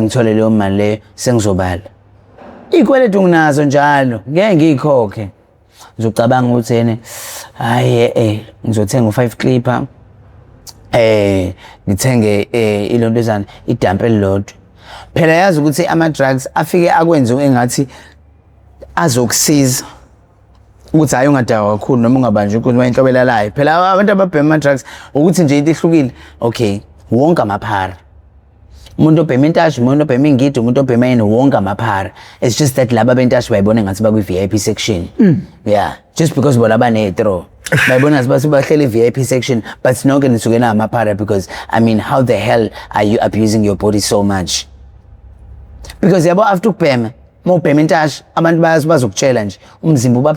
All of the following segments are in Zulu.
ngithole leyo mali leyo sengizobala ikweletu nginazo njalo ngeke ngiyikhokhe ngizocabanga ukuthi yena hayi ngizothenga u5 clipper ngithenge ilonto ezana idamp elilodwa phela yazi ukuthi ama drugs afike akwenze engathi azokusiza ukuthi hayi ungadawa kakhulu noma ungabanjwa ukuthi wayinhlobelalayo phela abantu ababhema ama drugs ukuthi nje into ehlukile okay wonke amaphara umuntu obhema intashi umuntu obhema ingidi umuntu obhema yini wonke amaphara it's just that laba bentashi bayibona ngathi bakwi VIP section yeah just because bona bane throw bayibona ngathi bahlele VIP section but nonke nisuke na amaphara because I mean how the hell are you abusing your body so much because yabo after ukubhema mawubhema intashi abantu bazokutshela nje umzimba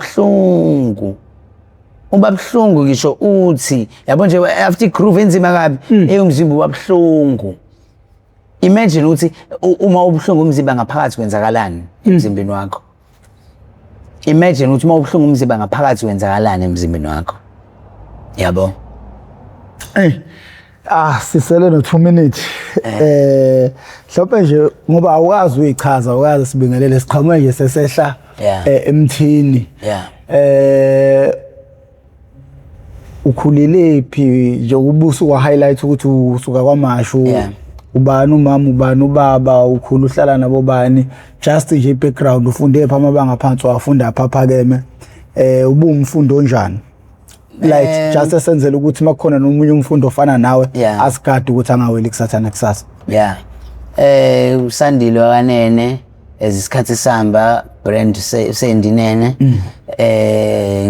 ubabhlungu ngisho uthi yabo nje after groove enzima kabi umzimba ubabhlungu. Imagine ukuthi uma ubuhlungu umzimba ngaphakathi kwenzakalani emzimbeni wakho. Imagine ukuthi uma ubuhlungu umzimba ngaphakathi kwenzakalani emzimbeni wakho. Yabo. Sisele no 2 minutes. Mhlawumbe nje ngoba awukazi uyichaza awukazi sibingelele siqhamuke nje sesehla emthini. Ukhulile phi nje ubuso kwa highlight ukuthi usuka kwamashu. Ubani umama ubani ubaba ukhulu uhlala nabo bani just nje background ufunde pha amabanga phansi wafunda apha phakeme ubumfundo onjani like just esenzele ukuthi makukhona nomunye umfundo ofana nawe asigade ukuthi angaweli kusathana kusasa usandile wakanene ezisikhathi sihamba brand sendinene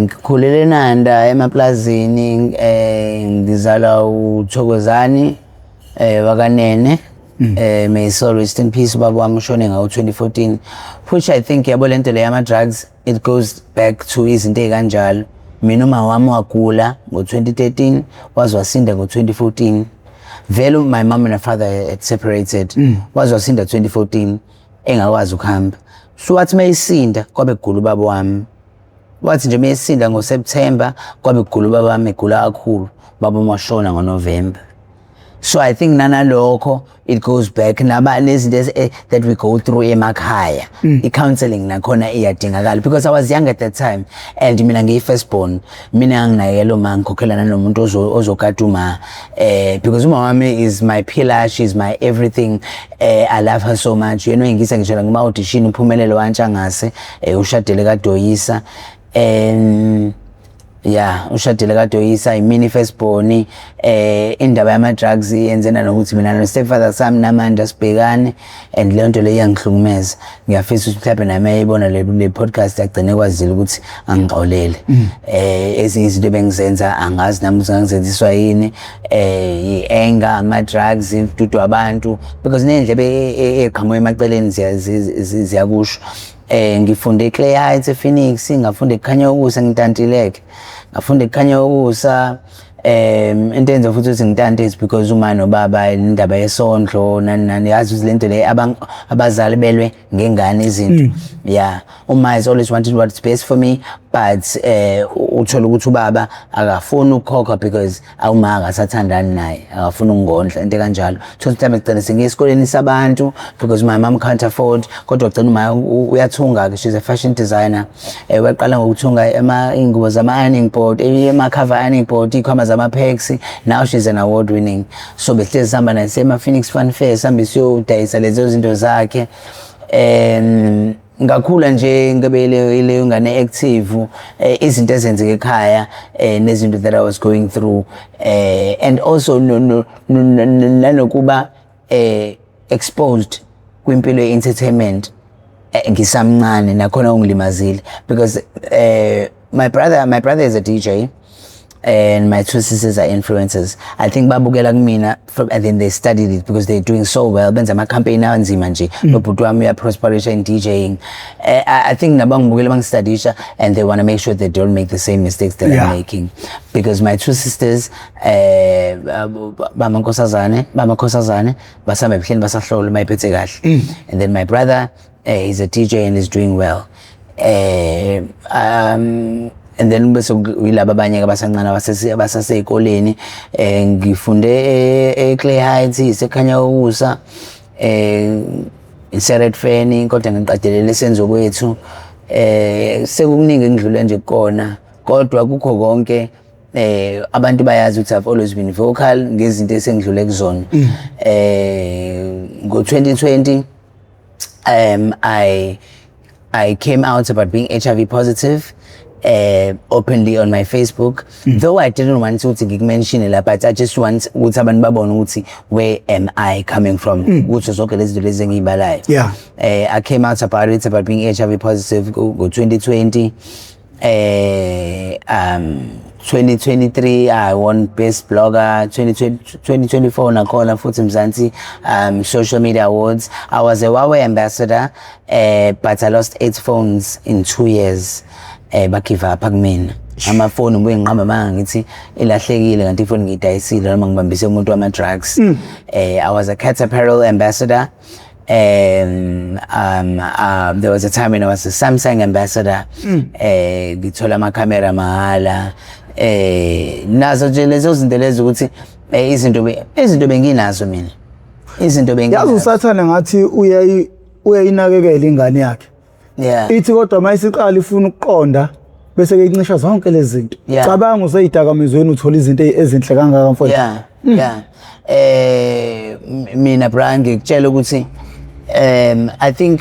ngikhulele eNanda emaplazini ngizala uThokozani wakanene may his soul rest in peace baba wami ushone ngawo 2014 which I think yabo lento le yama drugs it goes back to izinto ezikanjalo mina uma wami wagula ngo2013 wasinda ngo2014 vele my mom and my father had separated wasinda 2014 engakwazi ukuhamba so wathi mayisinda kwabe gula baba wami wathi nje mayisinda ngoSeptember kwabe gula baba wami egula kakhulu baba washona ngoNovember. So I think nanalokho it goes back naba nezinto that we go through emakhaya counseling nakhona iyadingakala because I was young at that time and mina ngiyi first born mina nginayelo mangikhokhelana nomuntu ozokade uma because uma wami is my pillar, she's my everything. I love her so much. You know ngisa ngishela ngima audition uphumelelo wantsangase ushadele kaDoyisa ushadile kaDoyisa imini firstborn indaba yama drugs yenzena nokuthi mina no stepfather sami namanje sibhekane and le nto le iyangihlukumeza ngiyafisa ukuthi mhlawumbe nami ayibona le podcast yagcine kwazile ukuthi angixolele ezinye izinto bengizenza angazi nami ukuthi ngizenziswa yini i-anger ama drugs imdudu abantu because nendlebe eqhamuka emaceleni ziyakusho ngifunde eClay Heights ePhoenix ngafunda eKhanya Ukusa ngitantileke ngafunda eKhanya Ukusa into enza futhi ukuthi ngitante is because uma nobaba indaba yesondlo nani yazi lento le abazali belwe ngengane izinto uma is always wanted what's best for me but uthola ukuthi ubaba akafuni ukukhokha because awuma akasathandani naye akafuni ukungondla into kanjalo thola mhlawumbe ngicela sengiyesikoleni sabantu because my mom can't afford kodwa ugcina uma uyathunga she's a fashion designer waqala ngokuthunga ingubo zama ironing board ema cover ironing board ikhama zama pegs now she's an award winning so behlezi sihamba naye sema Phoenix Fun Fair sambe siyodayisa lezo zinto zakhe ngakhula nje ngabele ile ngane active izinto ezenzeke ekhaya nezinto that I was going through and also nanokuba exposed kwimpilo ye-entertainment ngisamncane nakhona ungilimazile because my brother is a DJ and my two sisters are influencers. I think babukela kumina and then they studied it because they're doing so well. Benza ama campaign anzima nje. Nobhuti wami uya prosperation in DJing. I think nabangibukela bangistudisha and they want to make sure they don't make the same mistakes that I'm making because my two sisters bamankosazane basama ebuhleni basahlola mayiphethe kahle and then my brother he's a DJ and is doing well. And then bese yilaba abanye abasancane abasaseykoleni ngifunde eClay Heights iseKhanya Ukusa Seret Feni kodwa ngiqadelele senzo kwethu sekukuningi engidlule nje kona kodwa kukho konke abantu bayazi ukuthi I've always been vocal ngezinto esengidlule kuzona ngo-2020 I came out about being HIV positive openly on my Facebook, though I didn't want to mention it, but I just want ukuthi abantu babone ukuthi where am I coming from, ukuthi zonke lezi zinto lezi engiyibalayo. Yeah. I came out about it, about being HIV positive go-2020. 2023 I won Best Blogger. 2024 nakhona futhi Mzansi Social Media Awards. I was a Huawei ambassador, but I lost 8 phones in 2 years. Bagive up kumina. Amafoni ngibuye ngiqamba manga ngithi ilahlekile kanti ifoni ngidayisile noma ngibambise umuntu wama drugs. I was a Cat Apparel ambassador. There was a time when I was a Samsung ambassador. Ngithola ama-camera mahala. Nazo nje lezo zinto lezo ukuthi izinto benginazo mina. Izinto benginazo. Yazi usathana ngathi uyayinakekela ingane yakhe. Yeah. Ithi kodwa mayisiqala ifuna ukuqonda bese ke incisha zonke lezi zinto. Cabanga useyidakamizweni uthola izinto ezinhle kangaka mfowethu. Yeah. Mina Brian ngikutshela ukuthi I think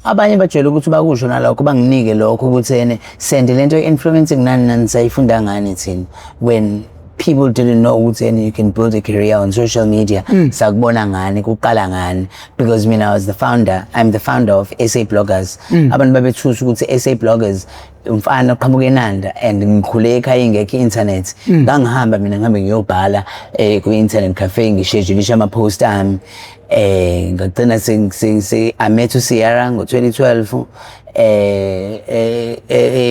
abanye bajwayele ukuthi bakusho nalokho banginike lokho ukuthi yena send lento influencing nani sayifunda ngani thina when people didn't know ukuthi you can build a career on social media. Sakubona ngani kuqala ngani because mina I'm the founder of SA Bloggers. Abantu babethusa ukuthi SA Bloggers umfana oqhamuka eNanda and ngikhule ekhaya ingekho internet. Ngangihamba mina ngihambe ngiyobhala ku internet cafe ngishejulisha ama post ami. Ngagcina I met uSierra ngo-2012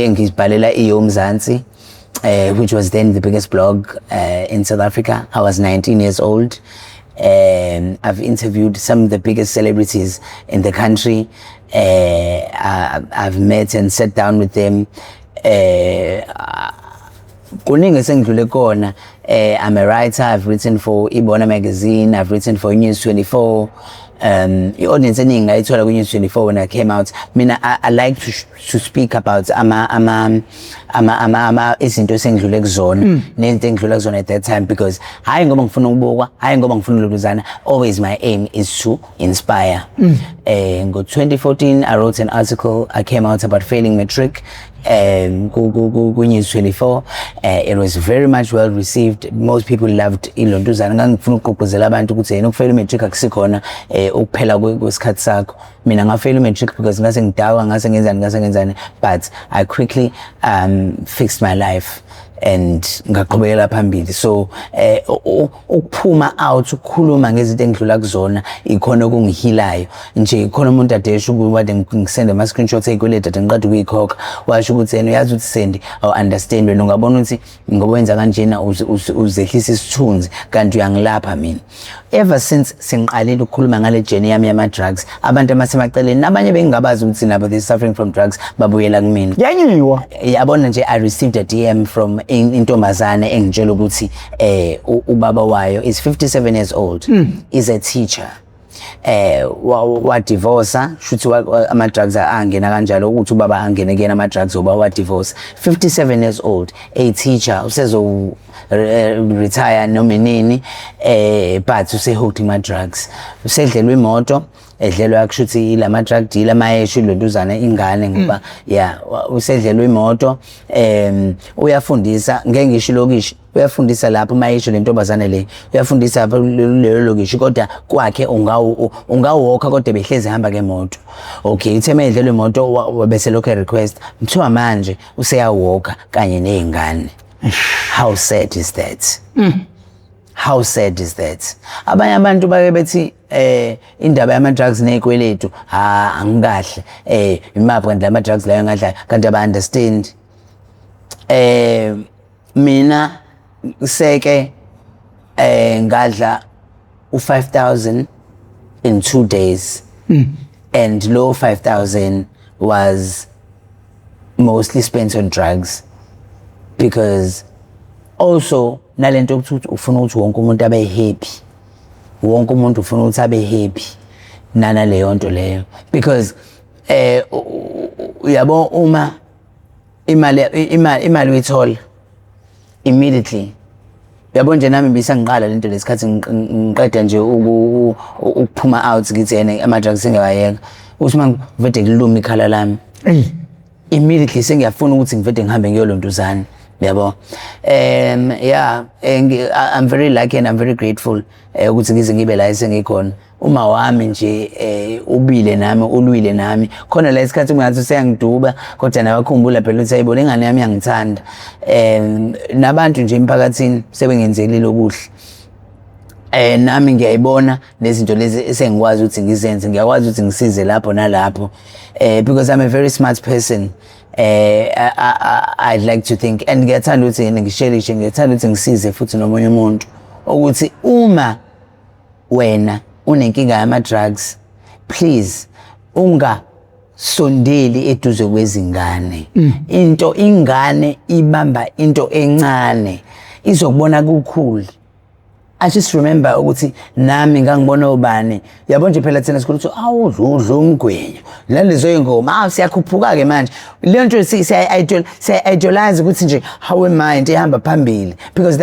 ngizibhalela iYomzansi, which was then the biggest blog in South Africa. I was 19 years old. I've interviewed some of the biggest celebrities in the country. I've met and sat down with them. Kuningi sengidlule kona. I'm a writer. I've written for Ibona magazine. I've written for News 24. I-audience eningi ngayithola ku News 24 when I came out. Mina I like to speak about izinto esengidlule kuzona nezinto engidlule kuzona at that time because hayi ngoba ngifuna ukubukwa, hayi ngoba ngifuna ukuluzana. Always my aim is to inspire. Ngo-2014 I wrote an article. I came out about failing matric. Ku News 24. It was very much well received. Most people loved ilontuzana. Ngangifuna ukugqugquzela abantu ukuthi ukufela matric akusikhona ukuphela kwesikhathi sakho. Mina ngafela matric because ngase ngidakwa ngase ngenzani but I quickly fixed my life and ngaqhubekela phambili. So ukuphuma out ukukhuluma ngezinto engidlula kuzona ikhona okungihilayo nje. Ikhona umuntu adesha ukuthi ngisende ama screenshots eyikweleta ade ngiqeda ukuyikhokha washo ukuthi yena uyazi ukuthi sendi aw understand wena ungabona ukuthi ngobenza kanjena uzehlisa isithunzi kanti uyangilapha mina. Ever since sengiqalile ukukhuluma ngale journey yami yama drugs abantu amasemaceleni nabanye bengingabazi ukuthi nabo they suffering from drugs babuyela kumina. Yanyiwa yabona nje I received a DM from intombazane engitshela ukuthi ubaba wayo is 57 years old, is a teacher. Wa divorce shuthi ama drugs angena kanjalo ukuthi ubaba angene kena ama drugs oba wa divorce. 57 years old, a teacher, usezo retire noma nini but useholding ma drugs. Usedlelwe imoto edlelwa akushuthi ilama drug dealer mayesho lontuzana ingane ngoba usedlelwe imoto. Uyafundisa ngeke ngisho lokishi, uyafundisa lapho mayesho lentombazane le, uyafundisa lapho lelo lokishi kodwa kwakhe ungawokha kodwa behlezi hamba ngemoto. Okay, itheme edlelwe imoto bese lokho request mthiwa manje useyawokha kanye nezingane. How sad is that? How sad is that? Abanye abantu bake bethi indaba yama drugs nezikweletu angikahle imaphi kanti lama drugs layo ngadla kanti aba understand. Mina seke ngadla u5,000 in 2 days and low 5,000 was mostly spent on drugs because also nalento ukuthi ufuna ukuthi wonke umuntu abe happy. wonke umuntu ufuna ukuthi abe happy nana leyo nto leyo, because uyabo uma imali uyithola immediately, yabo nje nami bisangiqala lento lesikhathi ngiqeda nje ukuphuma out ngithi yena ama-drugs sengiyayeka, uthi mangivede kuluma ikhala lami immediately sengiyafuna ukuthi ngivede ngihambe ngiyolontuzana, yabo. Yeah, I'm very lucky and I'm very grateful ukuthi ngize ngibe la esengikhona. Uma wami nje ubile nami, ulwile nami, khona la isikhathi ungathi useyangiduba kodwa nawe akhumbula phela ukuthi ayibona ingane yami yangithanda. Nabantu nje emphakathini sebengenzeli lokuhle. Nami ngiyayibona nezinto lezi esengikwazi ukuthi ngizenze, ngiyakwazi ukuthi ngisize lapho nalapho, because I'm a very smart person. I'd like to think, and ngiyathanda ukuthi ngishelishe, ngiyathanda ukuthi ngisize futhi nomunye umuntu ukuthi uma wena unenkinga yama-drugs, please ungasondeli eduze kwezingane. Ingane ibamba into encane izokubona kukhulu. I just remember ukuthi nami ngangibona ubani, yabo nje phela thina sikhulu ukuthi awudludla umgwenyo nalezo ingoma siyakhuphuka ke manje leyo nto siya-idolize ukuthi nje how am I into ihamba phambili, because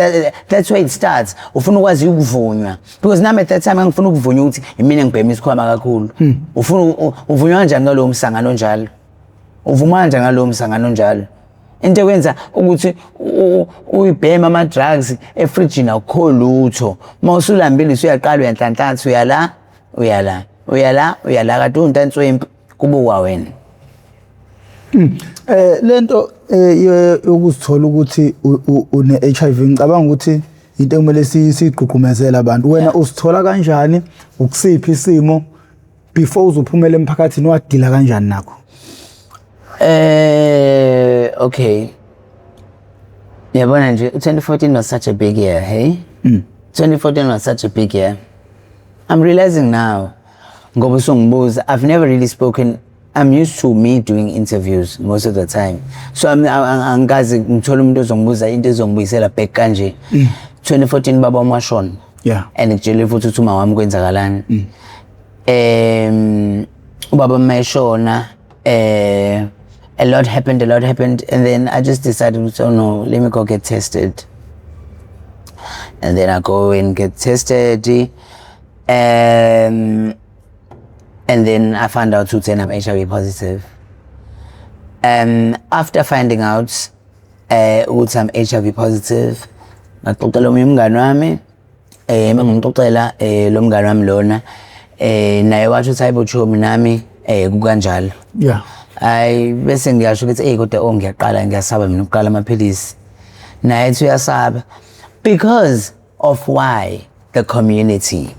that's where it starts. Ufuna ukwazi ukuvunywa, because nami at that time ngifuna ukuvunywa ukuthi imina ngibhema isikhwama kakhulu. Ufuna uvunywa kanjani ngalowo msangano njalo? Uvuma kanjani ngalowo msangano njalo? Into ekwenza ukuthi uyibhema ama-drugs efrijini akukho lutho, mawusulambile usuyaqala uyanhlanhlanthi uyala kade untanswempu kubuka wena. Lento yokuzithola ukuthi une-HIV ngicabanga ukuthi into ekumele sigqugqumezele abantu. Wena usithola kanjani, ukusiphi isimo before uzophumela emphakathini, wadila kanjani nakho? Okay. Yabona nje 2014 was such a big year, hey? 2014 was such a big year. I'm realizing now, ngoba usongibuza, I've never really spoken. I'm used to me doing interviews most of the time. So angikaze ngithola umuntu ozongibuza into ezongibuyisela back kanje. 2014 baba washona. Yeah. And ngitshele futhi ukuthi uma wami kwenzakalani. Ubaba mayishona, a lot happened, and then I just decided, oh no, let me go get tested. And then I go and get tested, and then I found out to I'm HIV positive. After finding out ukuthi I'm HIV positive, ngaxoxela umngani wami, mangimxoxela lo mngani wami lona, naye wathi ukuthi hayibo Chomi nami kukanjalo. Yeah. Bese ngiyasho ukuthi kodwa ngiyaqala ngiyasaba mina ukuqala amaphilisi. Naye ethi uyasaba because of why the community.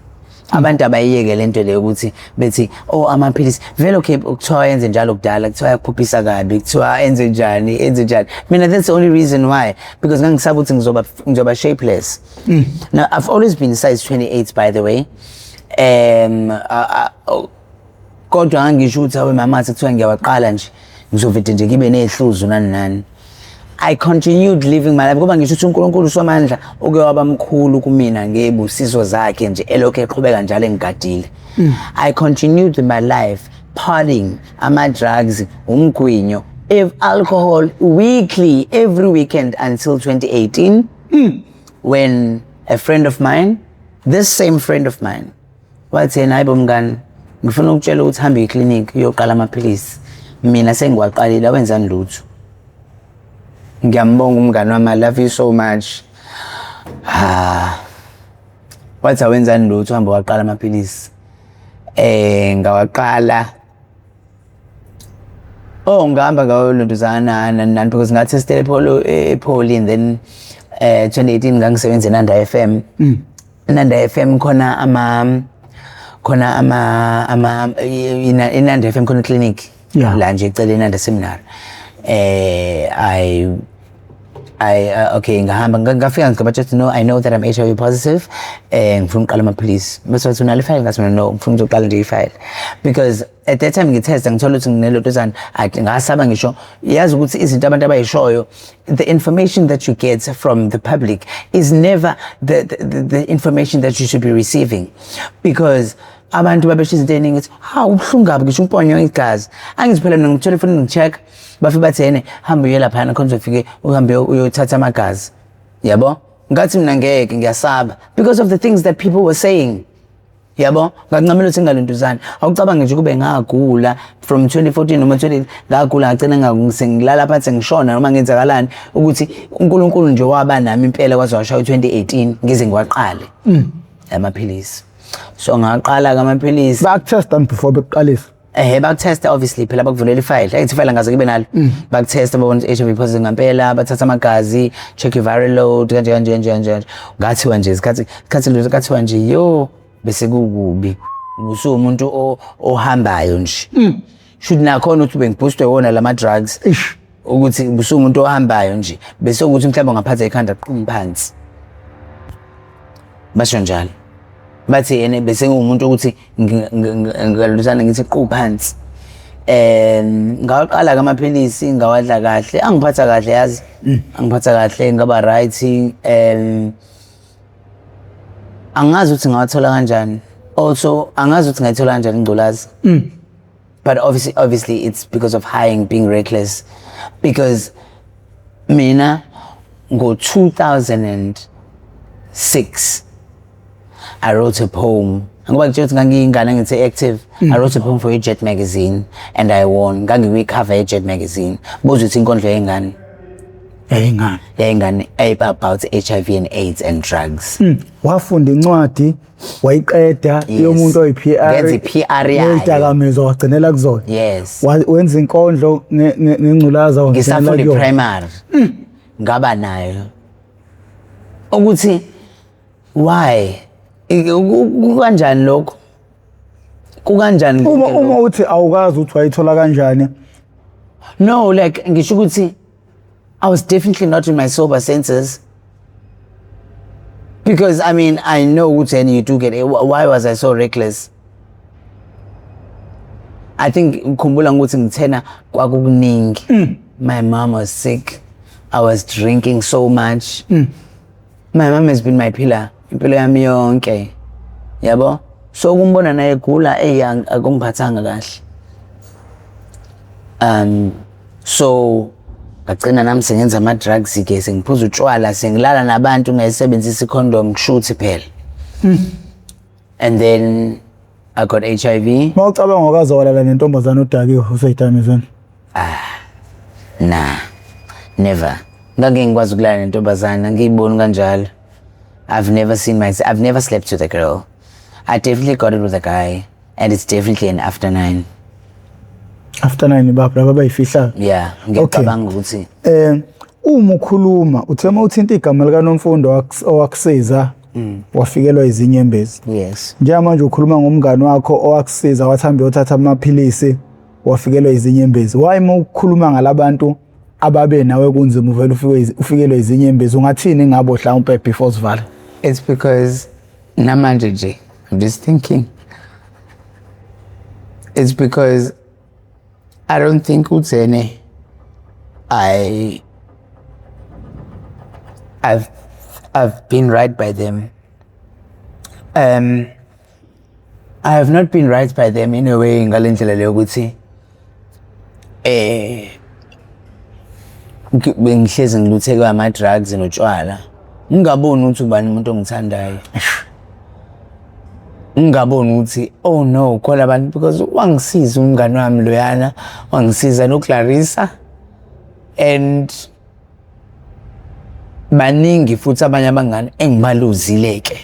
Abantu abayiyeke lento leyo ukuthi bethi amaphilisi vele okay kuthiwa yenze njalo kudala, kuthiwa yakuphuphisa kabi, kuthiwa enze njani. Mina that's the only reason why, because ngangisaba ukuthi ngizoba shapeless. Now I've always been size 28 by the way. Kodwa ngisho ukuthi awe mama sekuthiwa ngiyawaqala nje ngizovede nje ngibe nezihluzu nani. I continued living my life ngoba ngisho ukuthi uNkulunkulu somandla oke waba mkhulu kumina ngebusiso zakhe nje elokho eqhubeka njalo engigadile. I continued my life partying, ama-drugs, umgwinyo, alcohol weekly, every weekend until 2018 when a friend of mine, this same friend of mine, wathi yena hayibo mngani ngifuna ukutshela ukuthi hambe eclinic uyoqala amaphilisi, mina sengiwaqalile wenzani lutho. Ngiyambonga umngani wami, I love you so much. Wathi awenzani lutho, hamba waqala amaphilisi. Ngawaqala. Ngihamba ngawolontuzana nani because ngatestele ePoli, and then 2018 ngangisebenza eNanda FM. eNanda FM khona eNanda FM khona clinic la nje ecela eNanda Seminar. okay ngahamba ngafika ngigaba just no I know that I'm HIV positive ngifuna uqala amaphilisi bese wathi unale file ngathi no ngifuna uqala nje ifile because at that time ngitest ngithola ukuthi nginelotozana ngasaba ngisho yazi ukuthi izinto abantu abayishoyo the information that you get from the public is never the information that you should be receiving because abantu babeshiza into eningi ukuthi ubhlungu kabi ngisho umponyo igazi angiziphela mina ngithola ifuna ngicheck bafe bathi yena hamba uye lapha khona ufike uhambe uyothatha amagazi yabo ngathi mina ngeke ngiyasaba because of the things that people were saying yabo ngancamela ukuthi ngalentuzana awucabanga nje kube ngagula from 2014 noma 20 ngagula ngacina ngilala phansi ngishona noma ngenzakalani ukuthi uNkulunkulu nje waba nami impela kwaze washaya 2018 ngize ngiwaqale amaphilisi so ngaqala amaphilisi bakutesta before beqalisa bakutesta obviously phela bakuvulela ifile ayithi file ngaze kibe nalo bakutesta babona HIV positive ngempela bathatha amagazi check viral load kanje ngathiwa nje isikhathi lezo kathiwa nje yo bese kukubi umuntu ohambayo nje should nakhona ukuthi bengiboostwe wona lama drugs ukuthi umuntu ohambayo nje bese ukuthi mhlawumbe ngaphatha ikhanda phansi basho njalo bathi yena bese ngumuntu ukuthi ngaluzana ngithi phansi ngaqala amaphilisi ngawadla kahle angiphatha kahle yazi angiphatha kahle ngaba right angazi ukuthi ngawathola kanjani also angazi ukuthi ngayithola kanjani ingculazi but obviously it's because of being reckless because mina ngo 2006 I wrote a poem ngoba nje ngangiyingane ngithi active I wrote a poem for Jet magazine and I won ngangiyicover Jet magazine buzo ukuthi inkondlo yengane about HIV and AIDS and drugs wafunda incwadi wayiqeda yomuntu oyiPR ngenza iPR yayo idakamizwa wagcinela kuzona yes wenza inkondlo ngengculaza ngisafunda primary ngaba nayo ukuthi why kanjani lokho kukanjani uma uthi awukazi ukuthi wayithola kanjani no like ngisho ukuthi I was definitely not in my sober senses because I mean I know when you do get it, why was I so reckless I think ngikhumbula ukuthi ngithena kwakukuningi my mom was sick I was drinking so much my mom has been my pillar impilo yami yonke yabo so kumbona naye egula akungiphathanga kahle so ngagcina nami sengenza ama drugs ke sengiphuza utshwala sengilala nabantu ngayisebenzisa icondom kushuthi phela and then I got HIV mawucabanga ngokazolala nentombazana udakiwe useyidamizweni nah never ngake ngikwazi ukulala nentombazana ngiyibona kanjalo I've never slept with a girl I definitely got it with a guy and it's definitely an after 9 baba bayifihla yeah ngicabanga ukuthi uma ukhuluma uthema uthinta igama lika Nomfundo owakusiza wafikelwa izinyembezi yes njengamanje ukhuluma ngomngane wakho owakusiza wathamba uyothatha amaphilisi wafikelwa izinyembezi why ukukhuluma ngalabantu ababe nawe kunzima uvela ufikelwe izinyembezi ungathini ngabo mhlawumbe before sivala it's because namanje nje I'm just thinking it's because I don't think utsene I've been right by them I have not been right by them in a way ngalendlela leyo ukuthi bengihlezi ngiluthekwa ama drugs notshwala ngingaboni ukuthi ubani umuntu ongithandayo ngingaboni ukuthi oh no khona abantu because wangisiza umngane wami loyana wangisiza no Clarissa and baningi futhi abanye abangane engibaluzileke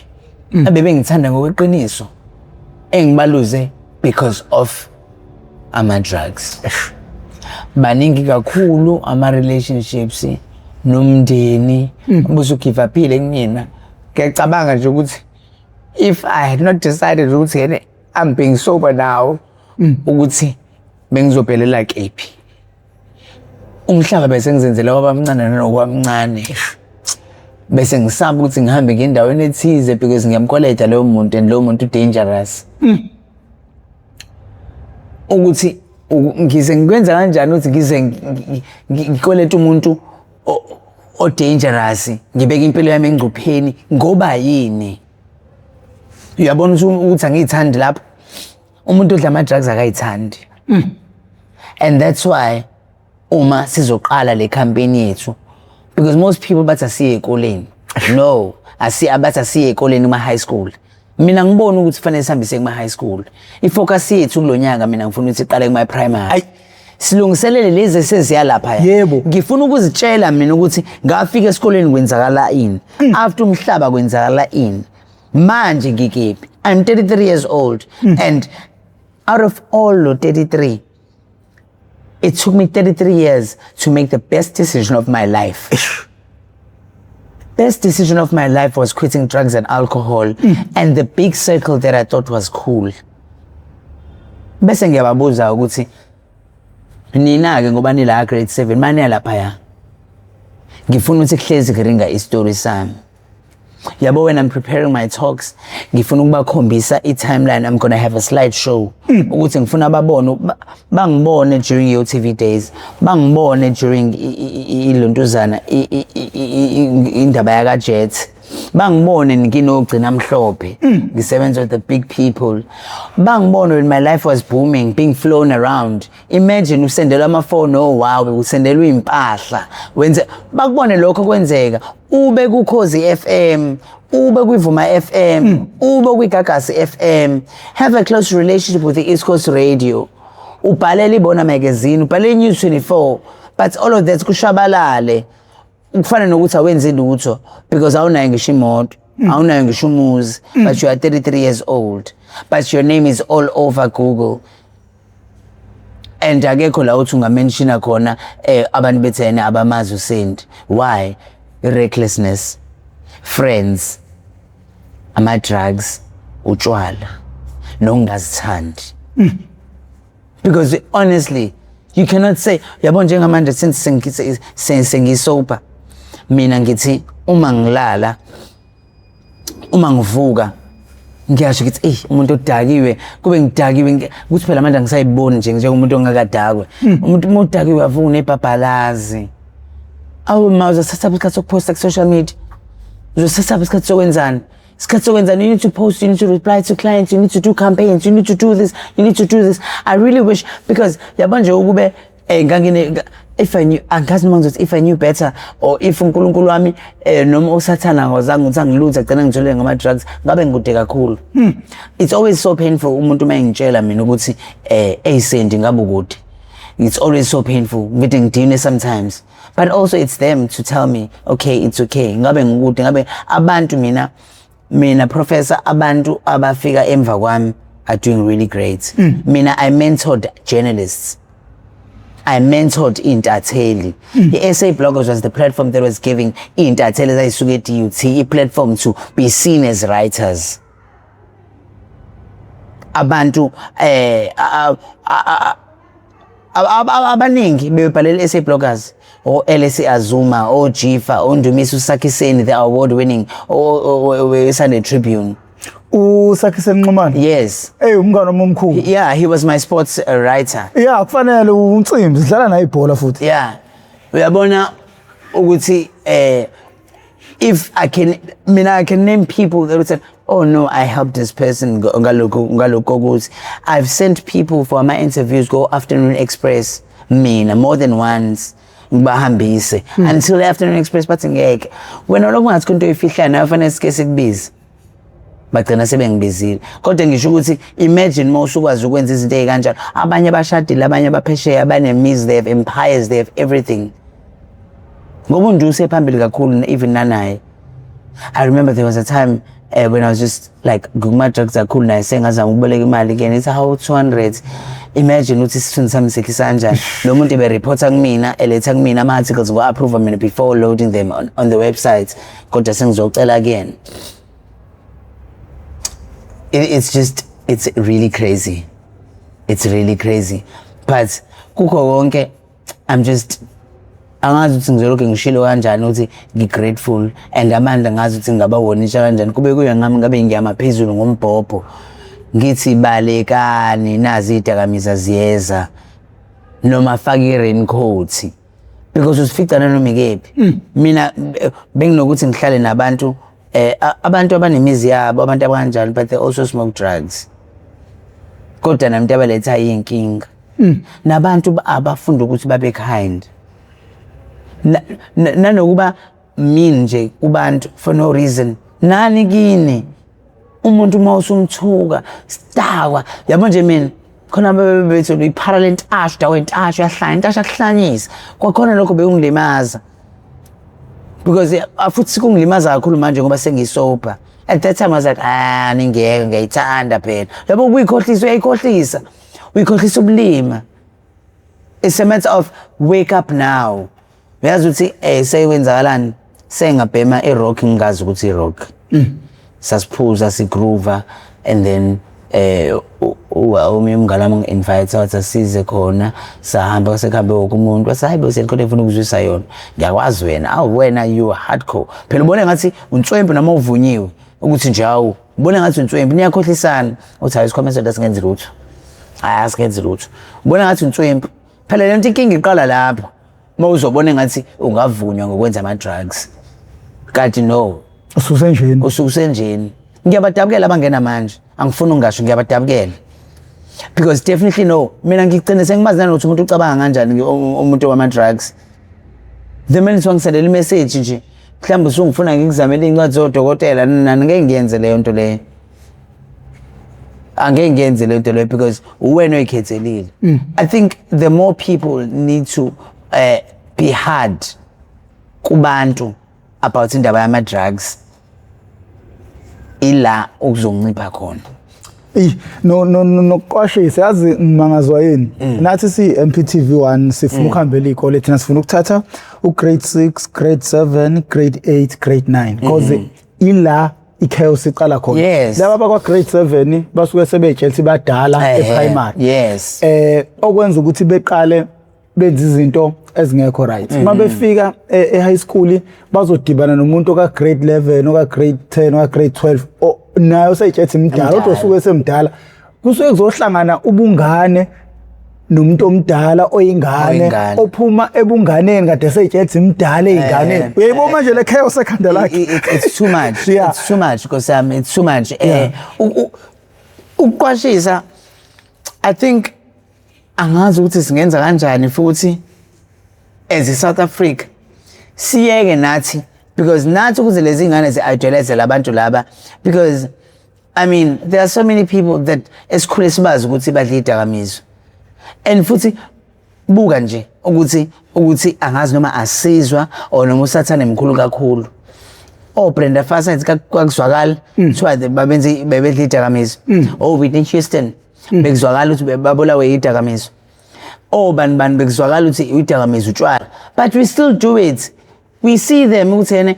abebengithanda ngokweqiniso engibaluze because of ama drugs baningi kakhulu ama relationships nomndeni buso give uphile kumina ngiyacabanga nje ukuthi if I had not decided ukuthi I'm being sober now ukuthi bengizophelela kephi umhlaba bese ngizenzela kwabamncane nokwamncane bese ngisaba ukuthi ngihambe ngendaweni ethize because ngiyamkoleta loyo muntu and loyo muntu dangerous ukuthi ngize ngikwenza kanjani ukuthi ngize ngikoleta umuntu o dangerous ngibeka impilo yami engcupheni ngoba yini uyabona ukuthi angiyithandi lapho umuntu odla ama drugs akayithandi and that's why uma sizoqala le campaign yethu because most people bathi asiye ekoleni no abathi asiye ekoleni kuma high school mina ngibona ukuthi kufanele sihambise kuma high school ifocus yethu kulonyaka mina ngifuna ukuthi iqale kuma primary silungiselele lezi esesiya lapha yebo ngifuna ukuzitshela mina ukuthi ngafika esikoleni kwenzakala ini after umhlaba kwenzakala ini manje ngikephi I'm 33 years old and out of all 33 it took me 33 years to make the best decision of my life. Best decision of my life was quitting drugs and alcohol and the big circle that I thought was cool. Bese ngiyababuza ukuthi nina ke ngoba nila grade 7 manje lapha ya. Ngifuna ukuthi kuhlezi ngiringa istory sami. Yabo when I'm preparing my talks ngifuna ukubakhombisa i-timeline I'm going to have a slideshow ukuthi ngifuna babone bangibone during your TV days bangibone during ilontuzana indaba yaka Jet bangibone nginogcina mhlophe ngisebenza with the big people bangibone when my life was booming being flown around imagine usendelwa ama phone oh wow usendelwa impahla wenze bakubone lokho kwenzeka ube kuKhozi FM ube kuVuma FM ube kuGagasi FM have a close relationship with the East Coast Radio ubhalela iBona magazine ubhalela News 24 but all of that kushabalale ukufana nokuthi awenzi lutho because awunayo ngisho imoto awunayo ngisho umuzi but you are 33 years old but your name is all over Google and akekho la uthi ungamention khona abantu bethene abamazi uSendi why recklessness friends ama drugs utshwala nokungazithandi because honestly you cannot say yabo njengamanje sengisober mina ngithi uma ngilala uma ngivuka ngiyasho ukuthi umuntu odakiwe kube ngidakiwe ukuthi phela manje ngisayiboni njengomuntu ongakadakwe umuntu odakiwe avuka nebhabhalazi awu mawuza setha isikhathi sokuposta ku social media uzosetha isikhathi sokwenzani you need to post, you need to reply to clients, you need to do campaigns, you need to do this, you need to do this. I really wish because yabanje ukube if I knew if I knew better or if uNkulunkulu wami noma usathana ngozange ukuthi angiluthe gcina ngitshole ngama drugs ngabe ngikude kakhulu it's always so painful umuntu mayengitshela mina ukuthi Sendi ngabe ukude it's always so painful ngithi ngidine sometimes but also it's them to tell me okay it's okay ngabe ngikude ngabe abantu mina professor abantu abafika emva kwami are doing really great mina I mentored journalists I mentored intatheli the SA Bloggers was the platform that was giving intatheli ezayisuka eDUT a platform to be seen as writers abantu abaningi bebhalela SA Bloggers or LSA Azuma or Jifa or Ndumiso Sakiseni the award winning or Sunday Tribune uSakiseni Nxumalo yes umngane omkhulu yeah he was my sports writer yeah kufanele uNcimbi sidlala naye ibhola futhi yeah uyabona ukuthi if I can name people that would say oh no I helped this person ngaloko I've sent people for my interviews go Afternoon Express mina more than once ngibahambise until the Afternoon Express bathi ngeke wena lokho ngathi kunto efihlayo nayo fanele sike sikubize bagcina sebengibizile kodwa ngisho ukuthi imagine mawusukwazi ukwenza izinto ezikanjalo abanye abashadile abanye abaphesheya abanemizi they have empires they have everything ngoba unduse phambili kakhulu even nanaye I remember there was a time when I was just like nguma drugs kakhulu naye sengazama ukuboleka imali again it's how 200 imagine ukuthi isithunzi sami sekhisa kanjani lo muntu ebe reporta kumina eletha kumina ama articles ngo approve mina before loading them on the website kodwa sengizocela again it's really crazy but kukho konke I'm just angazi ukuthi ngizolokhu ngishilo kanjani ukuthi ngigrateful and amandla ngazi ukuthi ngabawonisha kanjani kube kuya ngami ngabe ngiyama phezulu ngombhobho ngithi balekani nazi idakamizwa ziyeza noma faka i-raincoat because usificana noma ikephi mina benginokuthi ngihlale nabantu abantu abanemizi yabo abantu abanjalo but they also smoke drugs kodwa namuntu abaletha inkinga nabantu abafunda ukuthi babe kind nanokuba mean nje kubantu for no reason nani kini umuntu mawusumthuka stakwa yabo nje mina khona bebethi iparallel ash dawentasho yahlanya intasho akuhlanyisa kwakhona lokho bekungilimaza because futhi kungilimaza kakhulu manje ngoba sengisober at that time I was like ningeke ngiyayithanda phela yabo uyikhohlisa ubulima it's a matter of wake up now uyazi ukuthi sekwenzakalani sengabhema irock ngingazi ukuthi irock sasiphuza sigroove and then umngane wami ngi-invite wathi asize khona sahamba sekhambe wonke umuntu wathi hayi bese khona ngifuna ukuzwisa yona ngiyakwazi wena wena you hardcore phela ubone ngathi untswembu noma uvunyiwe ukuthi nje ubone ngathi untswembu niyakhohlisana uthi hayi isikhomese asingenzi lutho asingenzi lutho ubone ngathi untswembu phela lento inkinga iqala lapho mawuzobona ngathi ungavunywa ngokwenza ama drugs kanti no ususenjeni ngiyabadabukela abangena manje angifuni ungasho ngiyabadabukela because definitely no mina ngigcine sengimazi ukuthi umuntu ucabanga kanjani umuntu wama drugs the minute wangisendela imessage nje mhlawumbe usungifuna ngikuzamele incwadi zodokotela nani ngeke ngiyenze leyo nto leyo angeke ngiyenze leyo nto leyo because uwena oyikhethelile I think the more people need to be hard kubantu about indaba yama drugs ila ukuzongcipha khona nokuqwashisa yazi mangazwa yini nathi si-MPTV1 sifuna ukuhambela iy'kole thina sifuna ukuthatha grade 6 grade 7 grade 8 grade 9 because ila i-chaos iqala khona laba bakwa grade 7 basuke sebejela badala e-primary okwenza ukuthi beqale benza izinto ezingekho right uma befika e-high school bazodibana nomuntu ka grade 11 oka grade 10 oka grade 12 nayo seyitshethi imidala kodwa usuke semdala kusuke kuzohlangana ubungane nomuntu omdala oyingane ophuma ebunganeni kade seyitshethi imidala eyingane uyayibo manje le chaos ekhanda lakhe it's too much it's too much because it's too much ukuqwashisa I think angazi ukuthi singenza kanjani futhi as a South Africa siyeke nathi because nathi ukuze lezi ngane zi-idealize labantu laba because I mean there are so many people that esikhule sibazi ukuthi badla idakamizwa and futhi buka nje ukuthi angazi noma asizwa or noma usathane mkhulu kakhulu Brenda Fassie kwakuzwakala kuthiwa babenze bebedla idakamizwa Whitney Houston bekuzwakala ukuthi babulawe idakamizwa bani bekuzwakala ukuthi idakamizwa utshwala but we still do it we see them ukuthi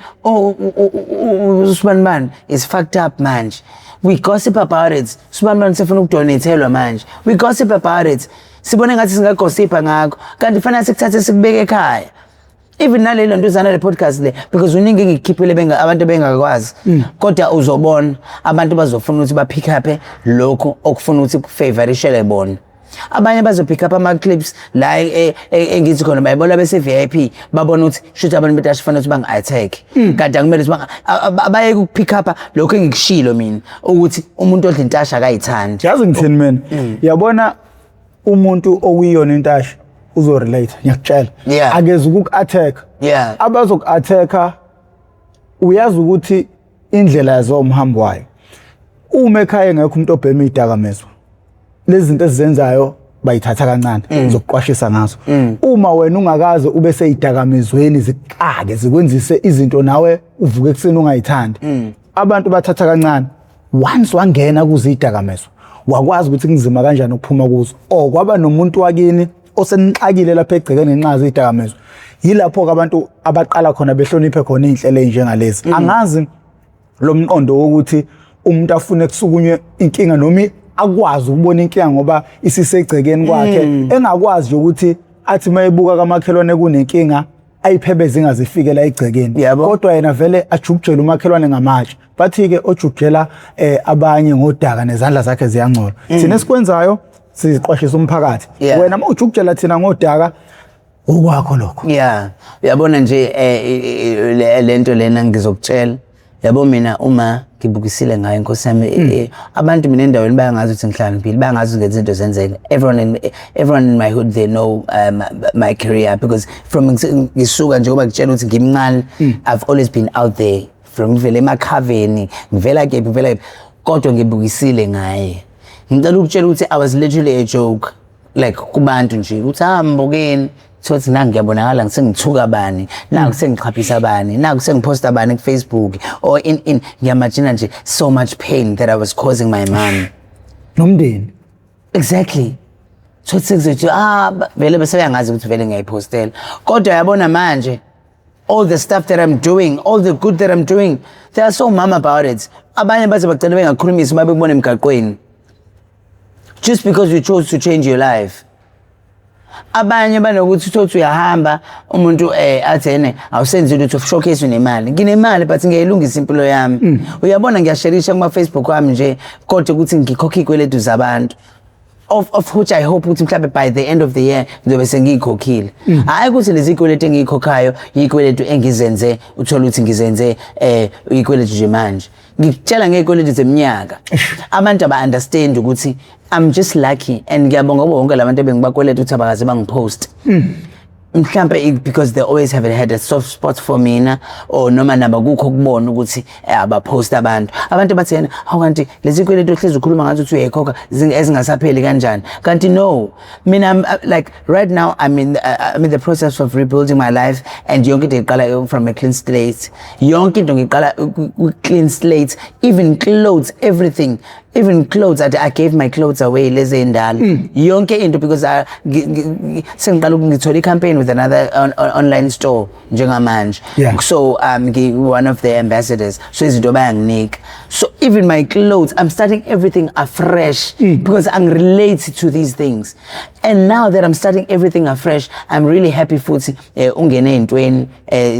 Subani is fucked up manje we gossip about it Subani sifuna ukudonatelwa manje we gossip about it sibone ngathi singagossipa ngakho kanti fanele sikuthathe sikubeke ekhaya even nalelo nto uzana le podcast le because uningi ngikhiphile abantu bengakwazi kodwa uzobona abantu bazofuna ukuthi ba pick up lokho okufuna ukuthi kufavorishele bona abanye bazo pick up ama clips la engithi khona bayibona bese VIP babona ukuthi shoot abantu betashi fanele ukuthi banga attack kanti akumele ukuthi abaye ku pick up lokho engikushilo mina ukuthi umuntu odla intasha akayithandi yazi ngithini mina yabona umuntu okuyiyona intasha uzorelate ngiyakutshela akeze ukuku-attack abazoku-attacka uyazi ukuthi indlela yazo umhambo wayo uma ekhaya engekho umuntu obhema idakamizwa lezi zinto ezizenzayo bayithatha kancane zokuqwashisa ngazo uma wena ungakaze ube seyidakamizweni zikake zikwenzise izinto nawe uvuke ekuseni ungayithandi abantu bathatha kancane once wangena kuze idakamizwa wakwazi ukuthi kunzima kanjani ukuphuma kuzo kwaba nomuntu wakini osenixakile lapha egcekeni ngenxa zezidakamizwa yilapho abantu abaqala khona behloniphe khona inhlelo enjengalezi angazi lo mqondo wokuthi umuntu afune kusukunywe inkinga noma akwazi ukubona inkinga ngoba isisegcekeni kwakhe engakwazi ukuthi athi mayebuka kamakhelwane kunenkinga ayiphebeze ingazifike la egcekeni Yabo. kodwa yena vele ajukujela umakhelwane ngamatshe bathi ke ojukujela abanye ngodaka nezandla zakhe ziyangcola thina esikwenzayo siqwashisa umphakathi Yeah. wena mawujukujela thina ngodaka ukwakho lokho Yeah, uyabona nje lento lena ngizokutshela. Yabo mina uma ngibukisile ngayo inkosi yami abantu mina endaweni bayangazi ukuthi ngihlala ngiphi, bayangazi ukuthi izinto zenzeka. Everyone in my hood they know my career because from ngisuka njengoba ngitshela ukuthi ngimncane I've always been out there from ngivela emakhaveni ngivela kephi kodwa ngibukisile ngaye. Ngicela ukutshela ukuthi I was literally a joke like kubantu nje ukuthi mbukeni sothi nangu ngiyabonakala ngisengithuka bani nangu sengiqhaphisa bani nangu sengiposta bani ku Facebook or in ngiyamagina nje so much pain that I was causing my mom nomndeni exactly sothi sekuzothi vele bese uyangazi ukuthi vele ngiyayipostela kodwa yabona manje all the stuff that I'm doing all the good that I'm doing they are so mum about it abanye bathi bacela bengakhulumisi uma bekubona emgaqweni just because you chose to change your life. Abanye banokuthi uthothi uyahamba umuntu athene awusenzi lutho showcase unemali nginemali but ngiyayilungisa impilo yami uyabona ngiyasharisha kuma Facebook wami nje kodwa ukuthi ngikhokhe ikweletu zabantu of which I hope ukuthi mhlawumbe by the end of the year ngizobe sengiyikhokhile hayi ukuthi lezi ikweletu engiyikhokhayo ikweletu engizenze uthola ukuthi ngizenze ikweletu nje manje ngitshela ngekweletu zeminyaka abantu aba understand ukuthi I'm just lucky and ngiyabonga bonke labantu bengibakweleta ukuthi abakaze bangipost mhlambe because they always have had a soft spot for mina or noma naba kukho kubona ukuthi abapost abantu bathi yena awukanti lezi kweletu ohlezi ukhuluma ngathi uthi uyayikhokha ezingasapheli kanjani kanti no mina like right now I'm in the process of rebuilding my life and yonke into iqala from a clean slate yonke into ngiqala clean slate even clothes everything even clothes I gave my clothes away lezi endala yonke into because sengiqala ngithola icampaign with another online store njengamanje so one of the ambassadors so izinto bayanginika so even my clothes I'm starting everything afresh because I relate to these things and now that I'm starting everything afresh I'm really happy futhi ungene entweni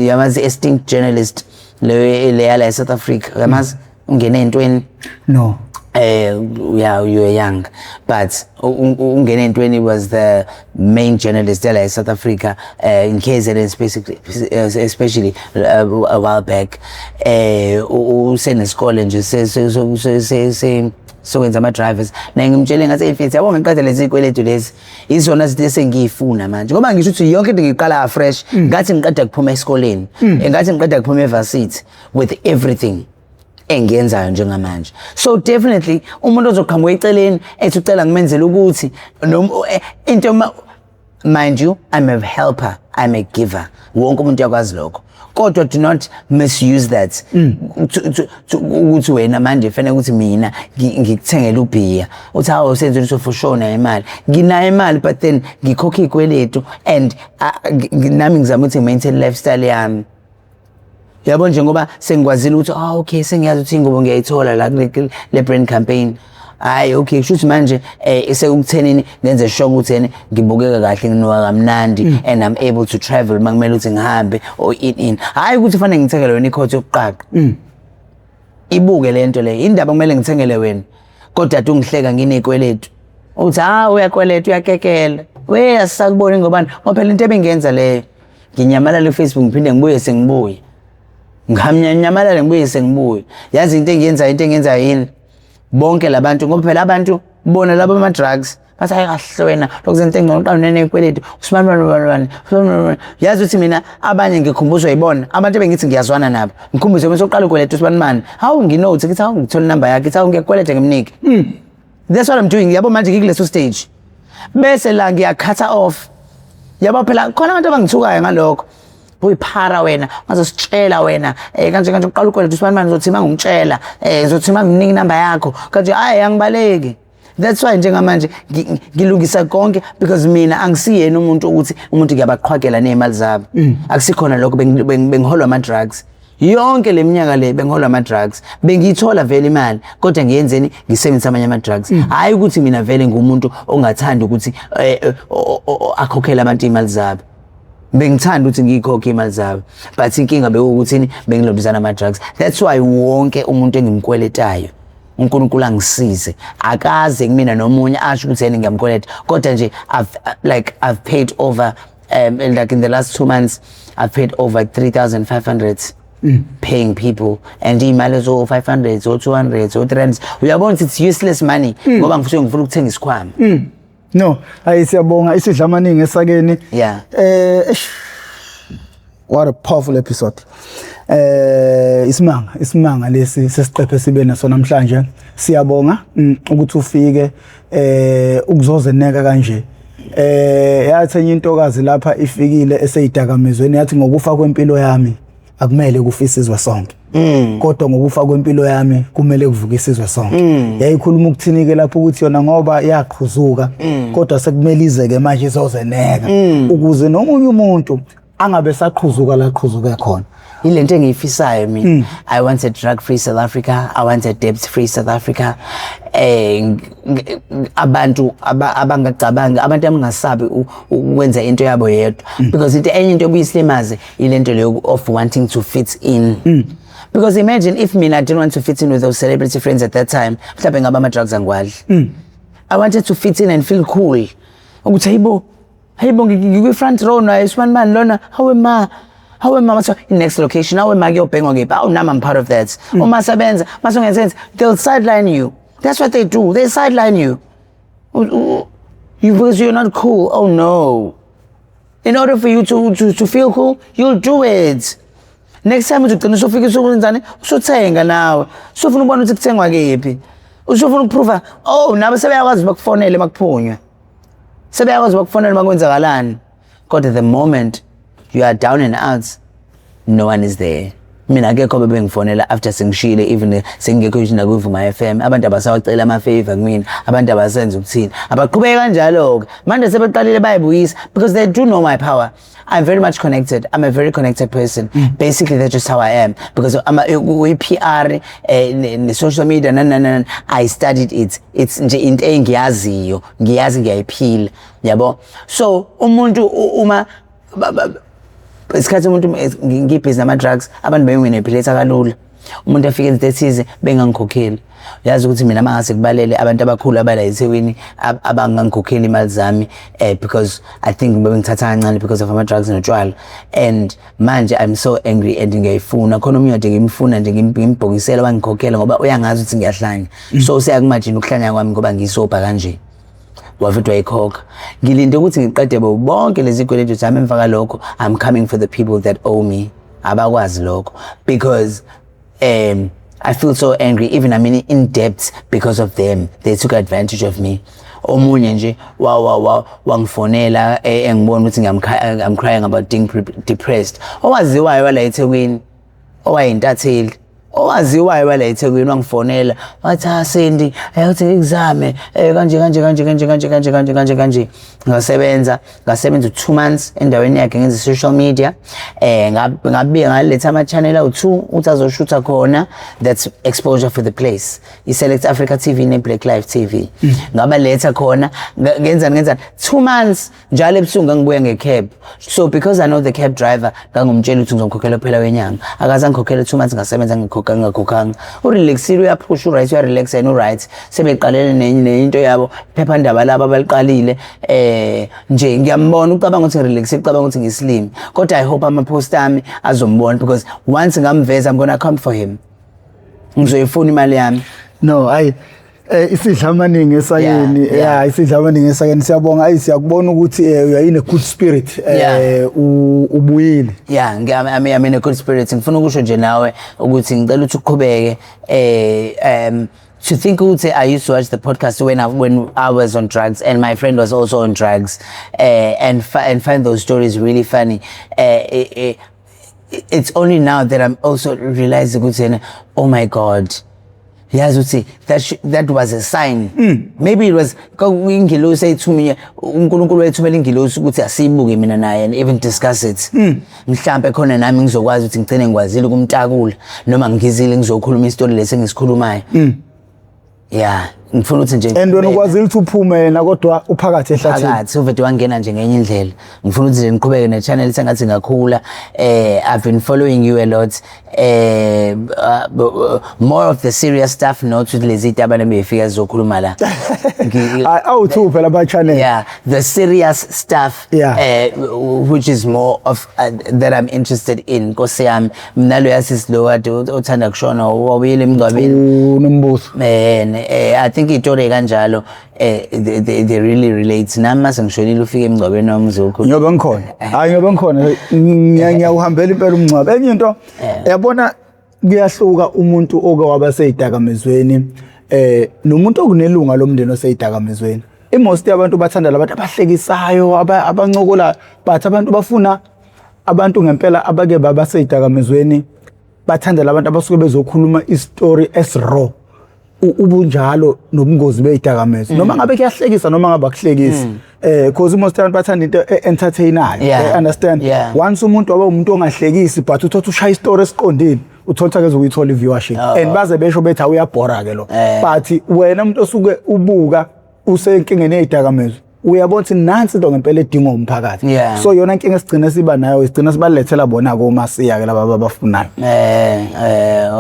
yamazi esteemed journalist le South Africa yamazi ungene entweni no yeah, you were young, but Ungene Ntweni was the main journalist there in South Africa in KZN, especially a while back. Usenesikole nje so wenza ama drivers na ngimtshele ngathi mfethu yabo ngiqeda lezi ikweletu lezi izona izinto esengiyifuna manje ngoba ngisho ukuthi yonke into ngiqala afresh ngathi ngiqeda kuphuma esikoleni ngathi ngiqeda kuphuma evarsity with everything engiyenzayo njengamanje so definitely umuntu ozoqhamuka eceleni ethi ucela ngimenzele ukuthi into mind you I'm a helper I'm a giver wonke umuntu yakwazi lokho kodwa do not misuse that ukuthi wena manje fanele ukuthi mina ngikuthengele ubhiya uthi hawo senze ukuthi for sure na imali nginayo imali but then ngikhokha ikweletu and nami ngizama ukuthi maintain lifestyle yami yabo njengoba sengikwazile ukuthi okay sengiyazi ukuthi ingobo ngiyayithola la le brand campaign hayi okay kusho manje esekuthenini ngenze sure ukuthi ngibukeka kahle nginoka kamnandi and I'm able to travel makumele ukuthi ngihambe or in hayi ukuthi fanele ngithengele wena ikhothi yokuqaqa ibuke lento le indaba kumele ngithengele wena kodwa ade ungihleka nginekweletu uthi uyakweleta uyakekela we asakubona ngobani ngoba phela into ebengenza leyo nginyamalala eFacebook ngiphinde ngibuye sengibuye ngamnyamalala ngibuye sengibuye yazi into engiyenza yini bonke labantu ngoba phela abantu bona labo ama drugs bathi kahle wena lokuzenta engcono qanene ikweletu usimanwana yazi ukuthi mina abanye ngikhumbuzwa yibona abantu bengithi ngiyazwana nabo ngikhumbuzwe bese uqala ukweletu usimanwana hawu nginote ngithi hawu ngithola number yakhe ngithi hawu ngiyakweleta ngimnike that's what I'm doing yabo manje ngikuleso stage bese la ngiyakhatha off yabo phela khona abantu abangithukayo ngalokho uyiphara wena ngazositshela wena kanje uqala ukweleta usimanwana uzothi mangumtshela uzothi manginike number yakho kanje hayi angibaleki that's why njengamanje ngilungisa konke because mina angisiyena umuntu ukuthi umuntu ngiyabaqhwagela nezimali zabo akusikhona lokho bengiholwa ama drugs yonke leminyaka le bengiholwa ama drugs bengithola vele imali kodwa ngiyenzeni ngisebenzisa amanye ama drugs hayi ukuthi mina vele ngumuntu ongathanda ukuthi akhokhela abantu imali zabo bengithanda ukuthi ngikhokhe imali zabo, but inkinga bekuwukuthi bengilobisana ama drugs. That's why wonke umuntu engimkweletayo uNkulunkulu angisize akaze kumina nomunye asho ukuthi yena ngiyamkweleta, kodwa nje I've paid over like in the last 2 months I've paid over 3,500 paying people, and imali zo 500 zo 200 zo 300. Uyabona it's useless money ngoba ngifuna ukuthenga isikhwama. No, siyabonga isidlamaningi esakeni. Yeah. What a powerful episode. Isimanga lesi sesiqephe sibe naso namhlanje. Siyabonga ukuthi ufike ukuzozeneka kanje. Yathi enye intokazi lapha ifikile eseyidakamizweni yathi ngokufa kwempilo yami akumele kufa isizwe sonke. Kodwa ngokufa kwempilo yami kumele kuvuke isizwe sonke. Yayikhuluma ukuthini ke lapho ukuthi yona ngoba yaqhuzuka kodwa sekumele izeke manje izozeneka ukuze nomunye umuntu angabe saqhuzuka la qhuzuka khona. Ilento engiyifisayo mina, I want a drug free South Africa, I want a debt free South Africa. Abantu abangacabanga, abantu abangasabi ukwenza into yabo yedwa, because into enye into obuyislimaze ilento leyo of wanting to fit in. Because imagine if mina I didn't want to fit in with those celebrity friends at that time, mhlawumbe ngaba ama drugs angwadli. I wanted to fit in and feel cool. Ukuthi hayibo ngikwi front row na isman man lona, how am I in next location? How am I going to oh, now I'm part of that. Oh, masabenza, masongenzenza, they'll sideline you. That's what they do. They sideline you. Because you're not cool. Oh no. In order for you to feel cool, you'll do it. Next time ugcina usofika usukwenzani, usothenga nawe. Usofuna ubona ukuthi kuthengwa kephi. Usofuna ukuprova, oh, nabe sebeyakwazi bakufonele makuphunywa. Sebeyakwazi bakufonele makwenzakalani. Kodwa the moment you are down and out, no one is there. Mina akekho bebengifonela after sengishile, even sengekho ishina kuVuma FM. Abantu abasawacela ama favor kumina, abantu abasenza ukuthini. Abaqhubeka kanjalo ke. Manje sebeqalile bayibuyisa because they do know my power. I'm very much connected. I'm a very connected person. Basically, that's just how I am. Because I'm a PR, social media, I studied it. It's nje into engiyaziyo, ngiyazi ngiyayiphila, yabo. So umuntu uma isikhathi umuntu ngibhizi nama drugs, abantu benginephiletha kalula. Umuntu afike ezithize bengangikhokheli. Uyazi ukuthi mina mangase kubalele abantu abakhulu abala eThekwini abangangikhokheli imali zami because I think bengithatha kancane because of ama drugs notshwala. And manje I'm so angry and ngiyayifuna khona umuntu ade ngimfuna nje ngimbhokisela bangikhokhela ngoba uyangazi ukuthi ngiyahlanya. So siyakumajini ukuhlanya kwami ngoba ngisobha kanje. Wafitwa wayikhokha. Ngilinde ukuthi ngiqede bonke lezi kweletu zami emva lokho I'm coming for the people that owe me. Abakwazi lokho because I feel so angry, even I mean in debt because of them. They took advantage of me. Omunye nje wangifonela engibona ukuthi I'm crying about being depressed. Owaziwayo wala eThekwini, owayintatheli, owaziwayo wala eThekwini wangifonela wathi Cindy ayathi exam kanje ngasebenza 2 months endaweni yakhe ngenza social media ngabe ngaletha ama channel awu2 uthi azoshutha khona. That's exposure for the place. Select Africa TV ne Black Life TV ngaba letha khona ngenza 2 months njalo ebusuku ngibuya ngecab. So because I know the cab driver ngangumtshela ukuthi ngizomkhokhela phela wenyanga akaze ngikhokhela 2 months ngasebenza ngikhokhanga urelaxile uyaphusha right uyarelax and right sebeqalele nenye into yabo phephandaba laba baliqalile nje ngiyambona ucabanga ukuthi relaxile ucabanga ukuthi ngislim kodwa I hope ama post ami azombona because once ngamveza I'm going to come for him ngizoyifuna imali yami. No isidlamaningi esakeni isidlamaningi esakeni siyabonga siyakubona ukuthi uyayine good spirit ubuyile. I'm in a good spirit. Ngifuna ukusho nje nawe ukuthi ngicela ukuthi uqhubeke to think ukuthi I used to watch the podcast when I was on drugs and my friend was also on drugs and find those stories really funny. It's only now that I'm also realizing ukuthi oh my God. Yes, you see, that was a sign. Maybe it was ingilosi say to me, uNkulunkulu wethumela ingilosi ukuthi asibuke mina naye and even discuss it. Mhlambe khona nami ngizokwazi ukuthi ngicene ngikwazile kumtakula noma ngizile ngizokhuluma istory lesi ngisikhulumayo. Yeah, ngifuna ukuthi nje and wena ukwazi ukuthi uphume na kodwa uphakathi ehlathini phakathi uvede wangena nje ngenye indlela ngifuna ukuthi nje ngiqhubeke ne channel sengathi ngakhula I've been following you a lot more of the serious stuff not with lezi tabane befika zizokhuluma la awuthu phela ba channel yeah the serious stuff which is more of that I'm interested in Nkosi yami mina lo yasisilo kade uthanda kushona wawuyile emngcwabeni unombuso I think itori kanjalo they really relate nami mase ngishonile ufike emngcwabeni wami uzokho nyoba ngikhona hayi nyoba ngikhona ngiyawuhambela impela umngcwabo enye into yabona kuyahluka umuntu oke waba seyidakamezweni nomuntu okunelunga lomndeni oseyidakamezweni most yabantu bathanda labantu abahlekisayo abancokola but abantu bafuna abantu ngempela abake baba seyidakamezweni bathanda labantu abasuke bezokhuluma istory raw ubunjalo nobungozi beyidakamezwe noma ngabe kuyahlekisa noma ngabe akuhlekisi because most abantu bathanda into entertainayo understand once umuntu waba umuntu ongahlekisi but uthatha ushaya istory esiqondile uthola ke ukuyithola i-viewership and baze besho bethi awuyabhora ke lo but wena umuntu osuke ubuka usenkingeni eyidakamezwe uyabona ukuthi nansi into ngempela edinga umphakathi so yona inkinga esigcina siba nayo sigcina sibalethela bona ko masiya ke laba abafunayo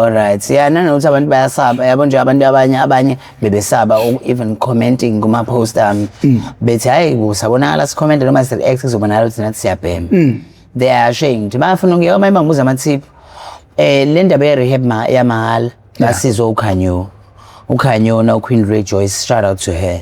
alright nanokuthi abantu bayasaba yabo nje abantu abanye bebesaba even commenting kuma post bethi hayi kusabonakala si comment noma si react sizobonakala ukuthi nathi siyabhema they are ashamed bafuna ngiyoma imanguza amathip le ndaba ye rehab yamahala basizwe uKhanyo na Queen Ray Joyce shout out to her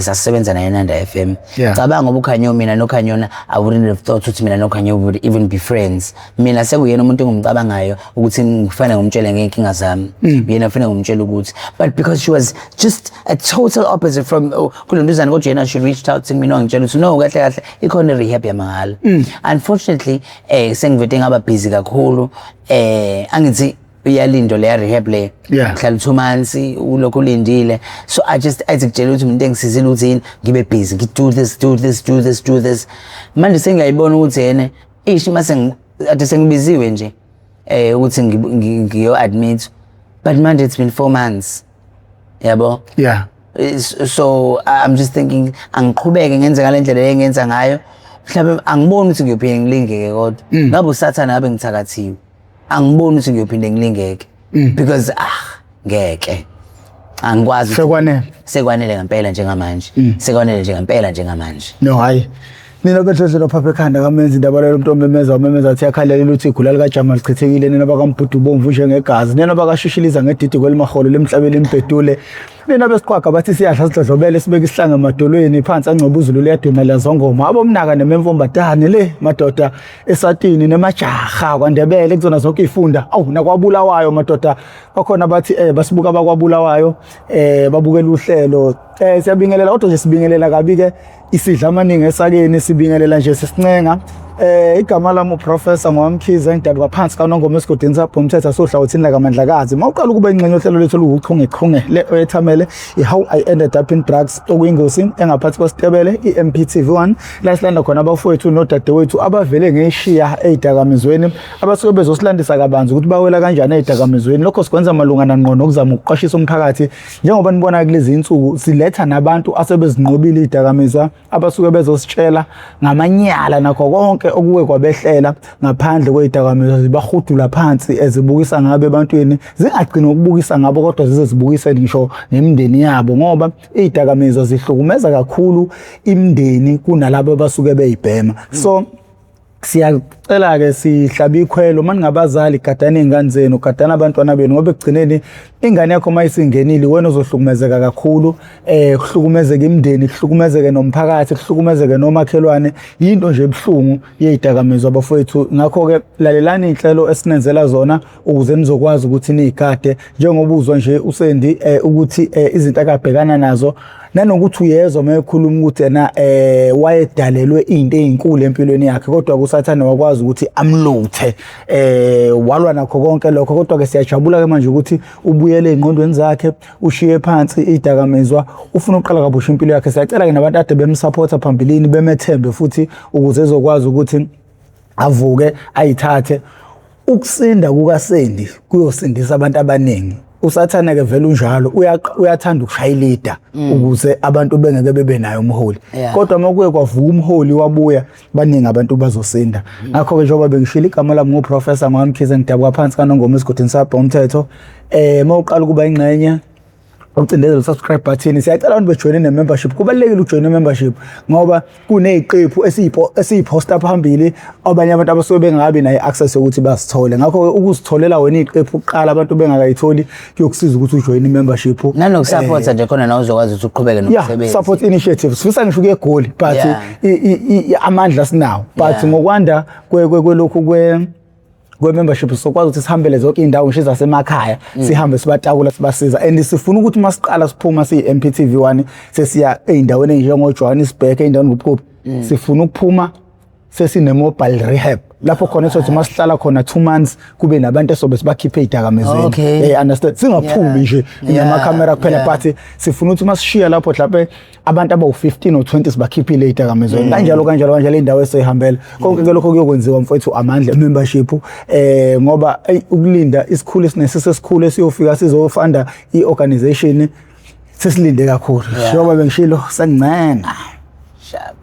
sasebenza naye Nanda FM cabanga ngoba uKhanyo mina noKhanyona I wouldn't have thought ukuthi mina noKhanyo would even be friends mina sekuyena umuntu engumcabangayo ukuthi ngifana ngomtshele ngenkinga zami yena ufuna ngomtshela ukuthi but because she was just a total opposite from kulonduzana kodwa yena she reached out to me ngitshela ukuthi no kahle ikhona rehab yamahala unfortunately sengivete ngaba busy kakhulu angithi uyalindo le rehab le hlala 2 months ulokhu ulindile so I kutshela ukuthi umuntu engisizile ukuthi ngibe busy do this manje sengiyayibona ukuthi yena ishi mase ade sengibiziwe nje ukuthi ngiyo admit but manje it's been 4 months yabo so I'm just thinking angiqhubeke ngenze ngalendlela engenza ngayo mhlawumbe angiboni ukuthi ngiyophinde ngilingeke kodwa ngabe usathana ngabe ngithakathiwe angiboni ukuthi ngiyophinde ngilingeke because ngeke angikwazi sekwanele ngempela njengamanje no hayi nina bedlodlo phapha ekhanda kamenza indaba leyo umuntu omemeza athi yakhalela uthi igula lika Jamal sichithekile nina bakambudu bomvu njengegazi nina bakashushiliza ngedidi kwelimaholo lemhlabeni impedule nina besiqhwaga bathi siyadla sidlodlobele sibeke isihlanga emadolweni phansi angcoba uzulu liyadumela zongoma abomnaka nememvombatane le madoda esatini nemajaha kwaNdebele kuzona zonke ifunda nakwabulawayo madoda bakhona bathi basibuka bakwabulawayo babukela uhlelo siyabingelela kodwa nje sibingelela kabi ke isidla amaningi esakeni sibingelela nje sesincenga igama lami uProfessor Ngwamkhize ngidaba phansi kaNongoma esigodini sapho umthetho sohlawuthini la kaMandlakazi mawuqala ukuba ingcenye ohlelo lethu luchungechunge le oyethamele iHow I Ended Up in Drugs okuyingozi engaphathi kwesitebele iMPTV1 la silanda khona abafowethu nodadewethu abavele ngeshiya ezidakamizweni abasuke bezosilandisa kabanzi ukuthi bawela kanjani ezidakamizweni lokho sikwenza malungana ngqo nokuzama ukuqashisa umphakathi njengoba nibona kulezi insuku siletha nabantu asebezinqobile izidakamizwa abasuke bezositshela ngamanyala nakho konke okuwe kwabehlela ngaphandle kwezidakamizwa zibahudula phansi ezibukisa ngabe ebantwini zingagcini ukubukisa ngabo kodwa zizezibukise ngisho nemindeni yabo ngoba izidakamizwa zihlukumeza kakhulu imindeni kunalabo abasuke beyibhema so siyacela ke sihlaba ikhwelo maningabazali gadana izingane zenu gadana abantwana benu ngoba ekugcineni ingane yakho mayisingenile wena uzohlukumezeka kakhulu kuhlukumezeka imindeni kuhlukumezeke nomphakathi kuhlukumezeke nomakhelwane into nje ebhlungu yezidakamizwa abafowethu ngakho ke lalelani inhlelo esinenzela zona ukuze nizokwazi ukuthi nizigade njengoba uzwa nje usendi ukuthi izinto akabhekana nazo nanokuthi uyezwa mayekhuluma ukuthi yena wayedalelwe into ezinkulu empilweni yakhe kodwa kusathana wakwazi ukuthi amluthe walwa nakho konke lokho kodwa ke siyajabula ke manje ukuthi ubuyele engqondweni zakhe ushiye phansi izidakamizwa ufuna uqala kabusha impilo yakhe siyacela ke nabantu ade bemsupporta phambilini bemethembe futhi ukuze ezokwazi ukuthi avuke ayithathe ukusinda kukaSendi kuyosindisa abantu abaningi usathana ke vele unjalo uyathanda ukushaya leader ukuze abantu bengeke bebe nayo umholi kodwa makuye kwavuka umholi wabuya baningi abantu bazosinda ngakho ke njengoba bengishila igama lami ngoprofessor Mwamkhize Ngidabwa phansi kaNongoma esigodini sapho umthetho mawuqala ukuba ingxenye ucindezela subscribe button siyacela abantu bejoin ne membership kubalekile ujoin ne membership ngoba kuneziqephu esiyiposta phambili abanye abantu abasuke bengabi nayo access ukuthi basithole ngakho ukuzitholela wena iziqephu uqala abantu bengakayitholi kuyokusiza ukuthi ujoin i membership nanokusupport nje khona nawe uzokwazi ukuthi uqhubeke nomsebenzi support initiatives sifisa ngisho ke goal but amandla sinawo but ngokwanda kwelokhu membership sokwazi ukuthi sihambele zonke indawo ngisho zasemakhaya sihambe sibatakula sibasiza and sifuna ukuthi masiqala siphuma siMPTV1 sesiya eindaweni enjengo Johannesburg eindaweni ngobukhophi sifuna ukuphuma sesine mobile rehab lapho khona sothi masihlala khona 2 months kube nabantu esobe sibakhiphe idakamezweni understand singaphumi nje ngama camera kuphela but sifuna ukuthi masishiya lapho mhlawumbe abantu abawu15 or 20 sibakhiphile idakamezweni kanjalo indawo esihambela konke lokho kuyokwenziwa mfowethu amandla membership ngoba ukulinda isikhulu esikhulu esiyofika sizofunda iorganization sesilinde kakhulu njengoba bengishilo sengincane sharp